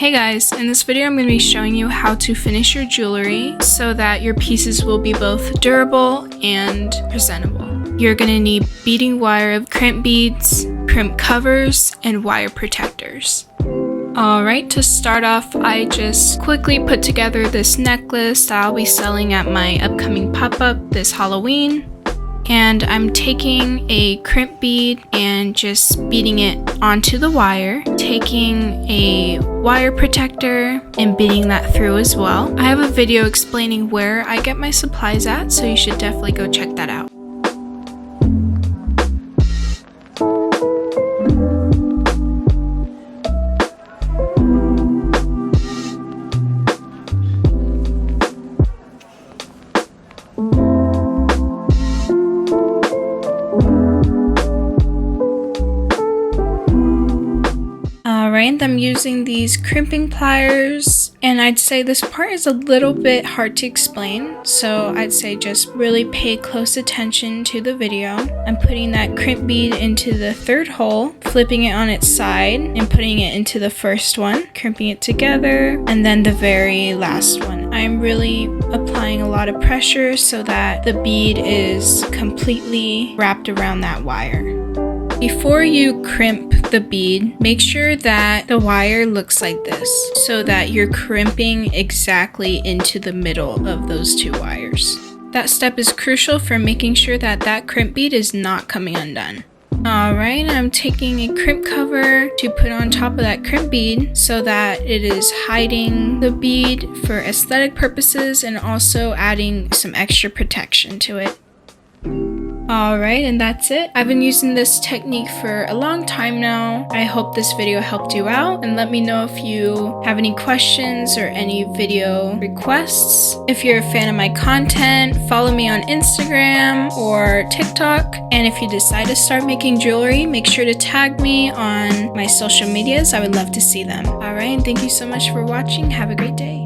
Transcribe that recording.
Hey guys, in this video I'm going to be showing you how to finish your jewelry so that your pieces will be both durable and presentable. You're going to need beading wire of crimp beads, crimp covers, and wire protectors. Alright, to start off, I just quickly put together this necklace that I'll be selling at my upcoming pop-up this Halloween. And I'm taking a crimp bead and just beading it onto the wire, taking a wire protector and beading that through as well. I have a video explaining where I get my supplies at, so you should definitely go check that out. Alright, I'm using these crimping pliers, and I'd say this part is a little bit hard to explain, so I'd say just really pay close attention to the video. I'm putting that crimp bead into the third hole, flipping it on its side, and putting it into the first one, crimping it together, and then the very last one. I'm really applying a lot of pressure so that the bead is completely wrapped around that wire. Before you crimp the bead, make sure that the wire looks like this so that you're crimping exactly into the middle of those two wires. That step is crucial for making sure that that crimp bead is not coming undone. Alright, I'm taking a crimp cover to put on top of that crimp bead so that it is hiding the bead for aesthetic purposes and also adding some extra protection to it. Alright, and that's it. I've been using this technique for a long time now. I hope this video helped you out, and let me know if you have any questions or any video requests. If you're a fan of my content, follow me on Instagram or TikTok, and if you decide to start making jewelry, make sure to tag me on my social medias. I would love to see them. Alright, and thank you so much for watching. Have a great day.